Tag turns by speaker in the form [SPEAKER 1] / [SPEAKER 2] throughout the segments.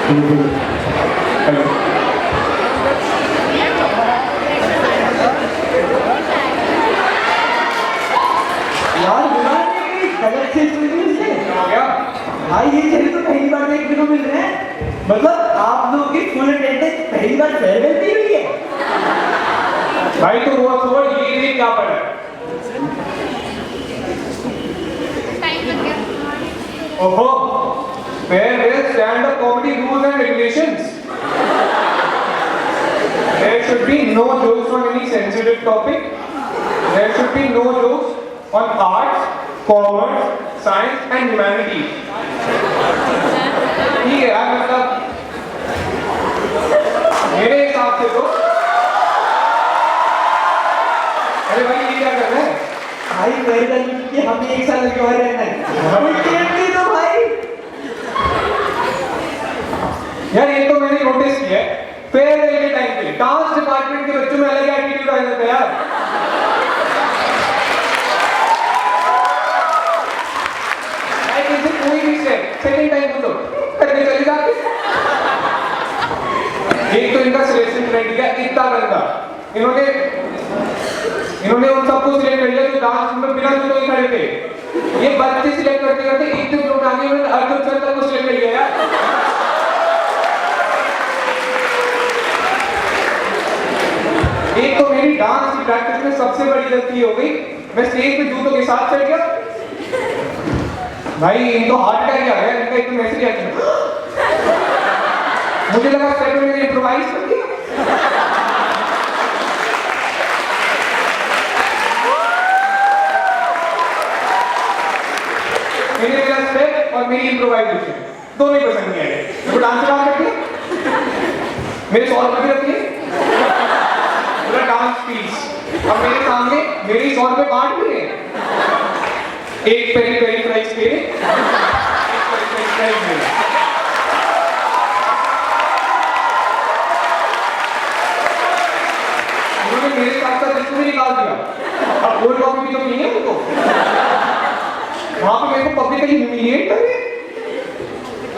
[SPEAKER 1] Hello.
[SPEAKER 2] यार बुला नहीं गलत से सुन ली उसने।
[SPEAKER 1] क्या हो गया?
[SPEAKER 2] भाई ये चले तो पहली बार देखने को मिल रहे हैं। मतलब आप लोगों की फुल अटेंडेंस पहली बार फेयरवेल पे हुई है।
[SPEAKER 1] भाई तो वो छोड़, ये क्या पढ़ा है? ओहो, farewell stand up comedy rules and regulations. There should be no jokes on any sensitive topic. There should be no jokes on arts, commerce, science and humanities. ठीक है यार, मतलब मेरे हिसाब से तो अरे भाई ये क्या कर रहे हैं?
[SPEAKER 2] भाई फेयरवेल की हमें एक साल लगे और रहना है। टिकट भी दो भाई।
[SPEAKER 1] यार ये तो मैंने नोटिस किया है, फेयरवेल के टाइम पे डांस डिपार्टमेंट के बच्चों में अलग एटीट्यूड आ जाता है यार. लाइक इनसे कोई भी स्टेप सेकंड टाइम पूछो करने चले जाते. एक तो इनका सिलेक्शन क्राइटेरिया इतना गंदा. इन्होंने उन सबको सिलेक्ट कर लिया जो डांस में बिना जूतों के खड़े थे. ये बच्चे सिलेक्ट करते करते एक दिन लोग आगे उन्होंने अर्जुन सर तक को सिलेक्ट कर लिया यार. एक तो मेरी डांस की प्रैक्टिस में सबसे बड़ी गलती हो गई, मैं स्टेज पे जूतों के साथ चढ़ गया. भाई इनको हार्ट अटैक आ गया, इनका एकदम ऐसे रिएक्शन. मुझे लगा स्टेप में मैंने इम्प्रोवाइज कर दिया. मैंने मेरा स्टेप और मेरी इम्प्रोवाइजेशन दोनों ही पसंद नहीं आए. तो डांस काम करके मेरे 100 रुपए भी रखिए पूरा डांस पीस. अब मेरे सामने मेरी 100 रुपए बांट भी है. एक पेरी पेरी प्राइस के उन्होंने मेरे साथ साथ इसको भी निकाल दिया. अब कोल्ड कॉफी भी तो नहीं है उनको. वहां पे मेरे को पब्लिकली ह्यूमिलिएट कर रहे हैं.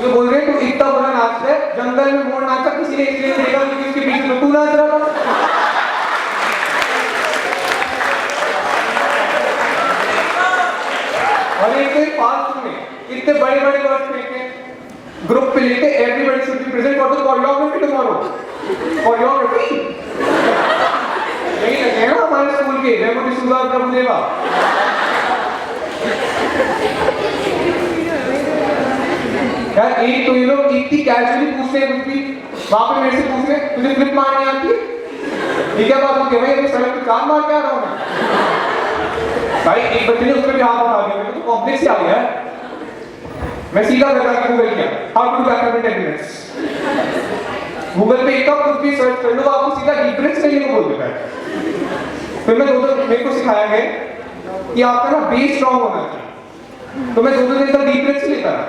[SPEAKER 1] तो बोल रहे हैं तू इतना बुरा नाचता है, जंगल में मोर नाचा किसी ने इसलिए देखा क्योंकि उसके पीछे में तू नाच रहा था. और एक तो फालतू में इतने बड़े बड़े वर्ड्स फेंके ग्रुप पे लेके everybody should be present for the choreography tomorrow. Choreography यही लगे ना हमारे स्कूल के रेमो डिसूजा प्रभुदेवा. यार एक तो ये लोग इतनी कैजुअली पूछते हैं कुछ भी. वहां पे मेरे से पूछ रहे तुझे फ्लिप मारनी आती है? ये क्या बात होती है भाई, अभी सड़क पे कार मार के आ रहा हूं मैं. भाई एक बच्चे ने उस पर भी हाथ उठा दिया. मेरे को कॉम्प्लेक्स आ गया. मैं सीधा लगा के गूगल किया how to back in 10 minutes. Google पे एक कुछ भी सर्च कर लो तो आपको सीधा डिफरेंस लेने को बोल देता है. फिर मैं मेरे को सिखाया गया कि आपका ना बेस स्ट्रांग होना चाहिए. तो मैं 2 दिन तक डिफरेंस लेता रहा.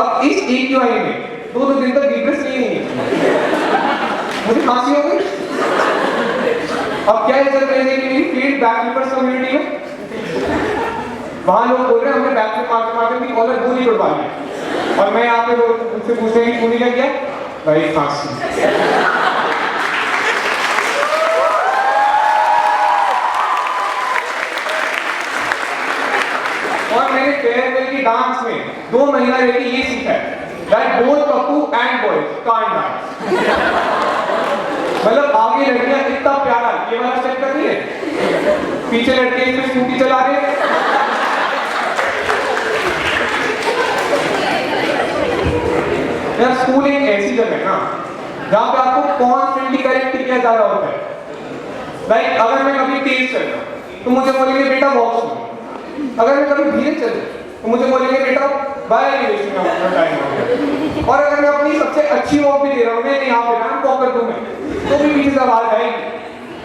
[SPEAKER 1] अब इस AQI में 2 दिन तक डिफरेंस नहीं. मुझे खांसी हो गई. अब क्या इज्जत रहेगी कि मेरी फील्ड बैकफ्लिपर्स कम्युनिटी में. वहां लोग बोल रहे हैं हमने बैकफ्लिप मारते मारते अपनी कॉलर भूल ही उड़वा ली. और मैं यहाँ पे उनसे पूछ रहे हैं कि तूने क्या किया? भाई खांसी. और मैंने फेयरवेल की डांस में 2 महीना रह के ये सीखा है that both Pappu and boys can't dance. मतलब आगे लड़कियां इतना प्यारा ये वाला स्टेप कर रही है, पीछे लड़के इसमें स्कूटी चला रहे हैं. यार स्कूल एक ऐसी जगह है ना जहाँ पे आपको कॉन्स्टेंटली करेक्ट किया जा रहा होता है. लाइक अगर मैं कभी तेज चल रहा हूँ तो मुझे बोलेंगे बेटा वॉक सुनो. अगर मैं कभी धीरे चल तो मुझे बोलेंगे बेटा बाय एलिवेशन में अपना टाइम हो गया. और अगर मैं अपनी सबसे अच्छी वॉक भी दे रहा हूँ, मैं यहाँ पे ना वॉक कर दूँ मैं, तो भी पीछे से आवाज आएगी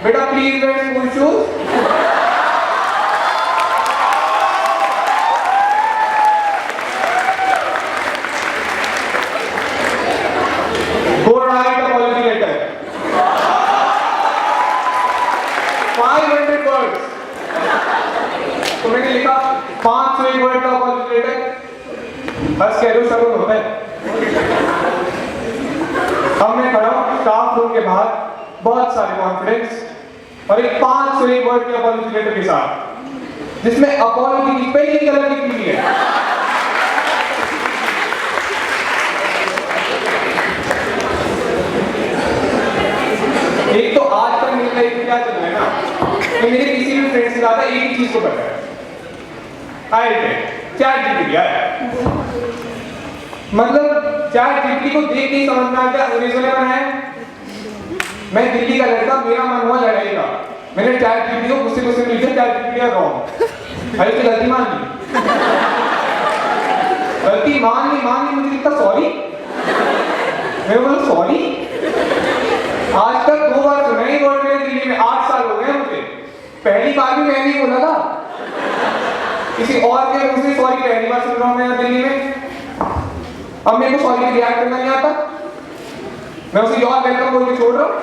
[SPEAKER 1] बेटा please wear school shoes. Go write apology letter. 500 words. तो मैंने लिखा 500 वर्ड का अपॉलजी लेटर. बस कह दो शगुन होता है. अब मैं खड़ा हूँ स्टाफ रूम के बाहर बहुत सारे कॉन्फिडेंस और एक 501 वर्ड के अपॉलॉजी लेटर के साथ जिसमें अपॉलॉजी की पहली कलर लिखी हुई है। एक तो आज तक मेरी लाइफ में क्या चल रहा है ना कि मेरे किसी भी फ्रेंड से ज्यादा एक ही चीज को पता है, ChatGPT है। मतलब ChatGPT को देख के ही समझना क्या अंग्रेजों ने बनाया है। मैं दिल्ली का लड़का, मेरा मन हुआ लड़ाई का, मैंने ChatGPT को गुस्से गुस्से में लिखा ChatGPT है रॉन्ग, अरे तो गलती मान ली, गलती मान ली मुझे लिखता सॉरी। मैं बोला सॉरी, आज तक 2 बार सुना ही वर्ड मेरे दिल्ली में, 8 साल हो गए मुझे। पहली बार भी मैंने ही बोला था, किसी और के मुंह से सॉरी पहली बार सुन रहा हूं मैं दिल्ली में। अब मेरे को सॉरी में रिएक्ट करना नहीं आता, मैं उसे योर वेलकम बोल के छोड़ रहा हूं।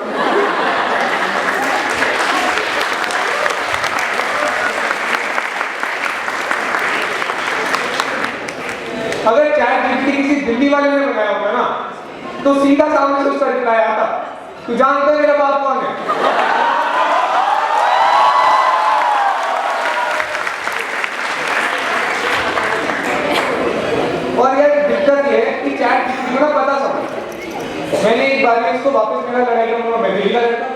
[SPEAKER 1] अगर ChatGPT किसी दिल्ली वाले ने बनाया होगा ना तो सीधा सामने से उसका रिप्लाई आता, तू जानता है मेरा बाप कौन है? और यार दिक्कत ये है कि ChatGPT को ना पता सब। मैंने एक बार में इसको वापस मेरा लड़ाई करूंगा, मैं दिल्ली का लड़का,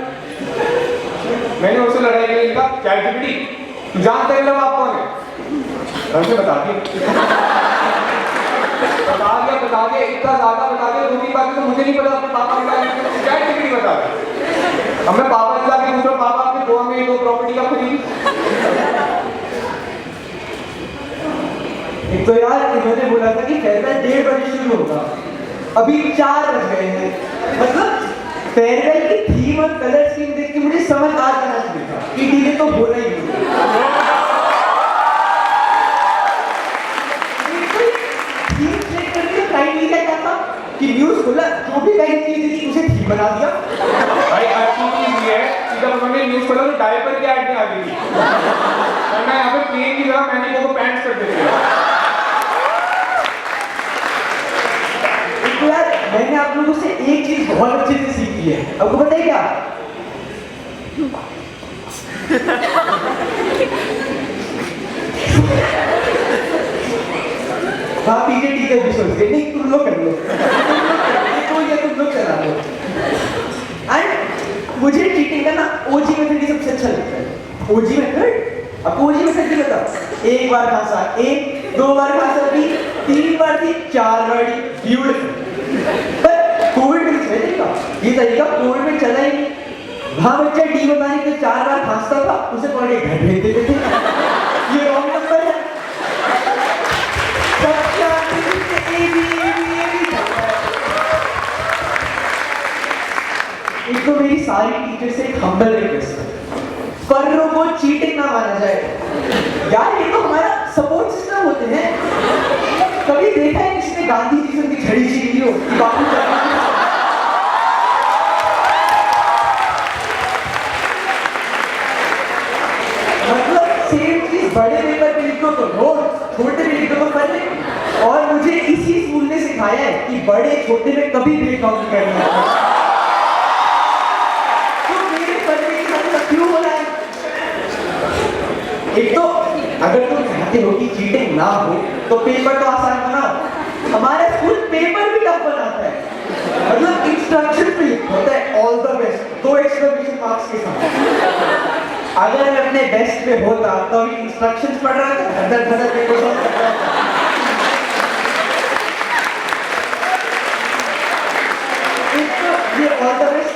[SPEAKER 1] मैंने उससे लड़ाई के लिए कहा ChatGPT तू जानता है मेरा बाप कौन है? उसे बता दिया, इतना ज्यादा बता दिया, 2-3 बातें तो मुझे नहीं पता अपने पापा के बारे में, ChatGPT बता दिया। अब मैं पापा से जाके पूछ रहा हूं, पापा आपने गोवा में 2 प्रॉपर्टी कब खरीदी?
[SPEAKER 2] एक तो यार इन्होंने बोला था कि फेयरवेल 1:30 बजे शुरू होगा, अभी 4 बज गए हैं। मतलब फेयरवेल की थीम और कलर स्कीम देख के मुझे समझ आ जाना चाहिए था कि ठीक है तो बोला ही नहीं। कि न्यूज़ खोला, जो भी नई चीज थी उसे थीम बना दिया।
[SPEAKER 1] भाई अच्छी चीज ये है कि जब उन्होंने न्यूज़ खोला तो डायपर की ऐड नहीं आ गई थी, वरना यहाँ पे प्लेन की जगह मैंने को पैंट्स कर देते हैं।
[SPEAKER 2] तो यार मैंने आप लोगों से एक चीज बहुत अच्छे से सीखी है, आपको पता है क्या? हाँ पीछे ठीक है, भी सोच गए नहीं, तुम लोग कर लो, तुम लोग चला लो। एंड मुझे चीटिंग का ना ओजी मेथड ही सबसे अच्छा लगता है। ओजी मेथड, अब ओजी मेथड की बताओ, 1 बार खांसा A, 2 बार खांसा B, 3 बार थी, 4 बार ब्यूटीफुल। पर कोविड में चला तरीका, ये तरीका कोविड में चला ही नहीं। वहां बच्चा डी बताने के 4 बार खांसता था, उसे पढ़े घर भेज देते थे। ये रॉन्ग नंबर है। एक तो मेरी सारी टीचर से एक हम्बल रिक्वेस्ट है, पर्रों को चीटिंग ना माना जाए। यार ये तो हमारा सपोर्ट सिस्टम होते हैं। कभी देखा है किसी ने गांधी जी से उनकी छड़ी छीन ली हो? मतलब सेम चीज बड़े पेपर पे लिखो तो नोट, छोटे पे लिखो तो पढ़ ले। और मुझे इसी स्कूल ने सिखाया है कि बड़े छोटे में कभी भेदभाव नहीं करना। क्यों हो रहा है? एक तो अगर तुम चाहते हो कि चीटिंग ना हो तो पेपर तो आसान बनाओ। हमारा स्कूल पेपर भी टफ बनाता है, मतलब इंस्ट्रक्शन पे होता है all the best 2 exclamation marks के साथ। अगर मैं अपने बेस्ट पे होता तो इंस्ट्रक्शंस पढ़ रहा था, धड़धड़ पेपर सॉल्व कर रहा था। ये ऑल द बेस्ट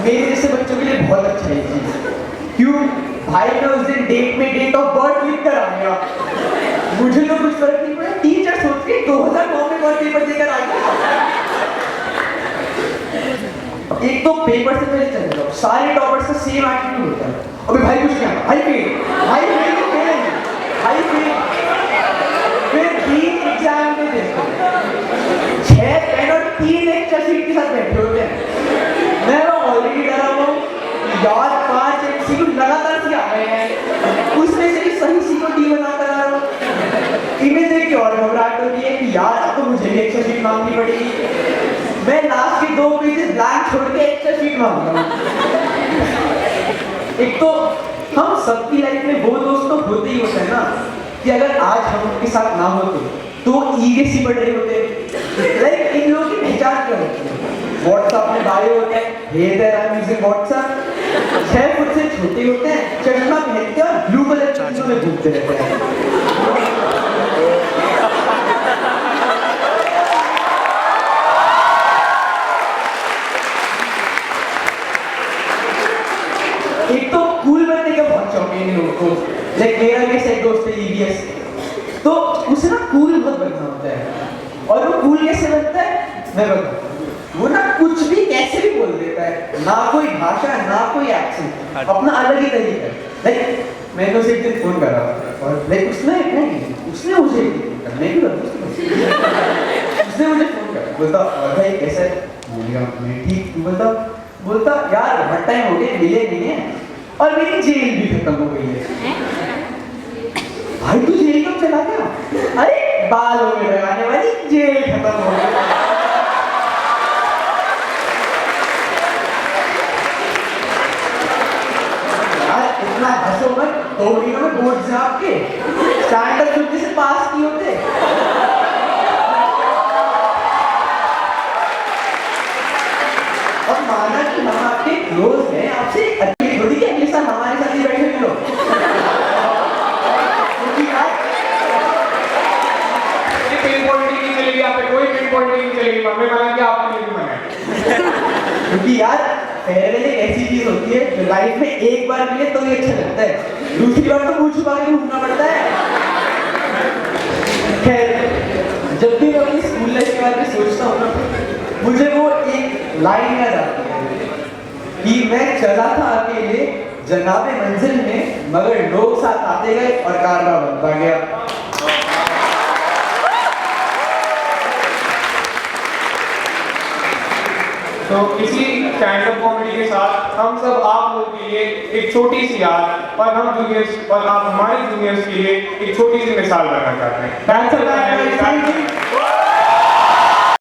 [SPEAKER 2] मेरे जैसे बच्चों के लिए बहुत अच्छा है चीज। क्यों? भाई मैं उस दिन डेट में डेट ऑफ बर्थ लिख कर आ गया, मुझे तो कुछ फर्क नहीं पड़ा। टीचर सोच के 2009 में बर्थ पेपर देकर आ गया। एक तो पेपर से पहले चल जाओ, सारे टॉपर्स का सेम एटीट्यूड होता है। अबे भाई कुछ क्या, भाई फेल फिर 3 एग्जाम में देखो 6 पेन और 3 लेक्चर शीट के साथ बैठे होते हैं। मैं ऑलरेडी डरा हुआ हूँ यार, 5 MCQ लगातार से आ रहे हैं, उसमें से भी सही सी को डी बना कर आ रहा हूँ। इमेज देख के और घबराहट होती है कि यार अब तो मुझे भी एक्सेल शीट मांगनी पड़ेगी। मैं लास्ट के 2 पेजेस ब्लैंक छोड़ के एक्स्ट्रा शीट मांगूंगा। एक तो हम सबकी लाइफ में वो दोस्त तो होते ही होते हैं ना कि अगर आज हम उनके साथ ना होते तो ईगे सी बढ़ रहे होते। लाइक इन लोगों की पहचान क्या होती है? व्हाट्सएप में बायो होता है, hey there I am using WhatsApp. 6 foot से छोटे होते हैं, चश्मा पहनते हैं और ब्लू कलर की चीजों में घूमते रहते हैं। एक तो कूल बनने का बहुत शौक है इन लोगों को। लाइक मेरा भी एक दोस्त है ईवीएस, तो उसे ना कूल बहुत बनना होता है। और वो कूल कैसे बनता है मैं बताऊं। वो ना कुछ भी कैसे भी बोल देता है, ना कोई भाषा ना कोई एक्सेंट, अपना अलग ही तरीका है। लाइक मैंने उसे एक दिन फोन करा और लाइक उसने मुझे करने की उसने मुझे फोन करा, बोलता भाई कैसा है? मैं ठीक, तू बता? बोलता यार बहुत टाइम हो गया मिले नहीं है और मेरी जेल भी खत्म हो गई है। भाई तू जेल कब चला गया? अरे बालों में लगाने वाली जेल खत्म हो गई। यार इतना हंसो मत, 2 महीनों में बोर्ड से आपके स्टैंडर्ड 50 से पास किए होते। और माना कि हम आपके क्लोज हैं, आपसे अच्छी थोड़ी कि अगले साल हमारे साथ ही बैठे मिलो।
[SPEAKER 1] पिन पॉइंटिंग नहीं चलेगी, आप पे कोई पिन पॉइंटिंग नहीं चलेगी। मम्मी मना कि आपने नहीं मना।
[SPEAKER 2] क्योंकि यार फेयरवेल एक ऐसी चीज होती है जो लाइफ में एक बार मिले तो ही अच्छा लगता है, दूसरी बार तो मुंह छुपा के घूमना पड़ता है। खैर जब भी मैं अपनी स्कूल लाइफ के बारे में सोचता हूँ ना, मुझे वो एक लाइन याद आती है कि मैं चला था अकेले जनाबे मंजिल में, मगर लोग साथ आते गए और कारवा बनता गया।
[SPEAKER 1] तो इसी स्टैंड अप कॉमेडी के साथ हम सब आप लोगों के लिए एक छोटी सी याद और हम जूनियर्स और आप हमारे जूनियर्स के लिए एक छोटी सी मिसाल रखना चाहते हैं।
[SPEAKER 2] Thanks a lot, guys. Thank you.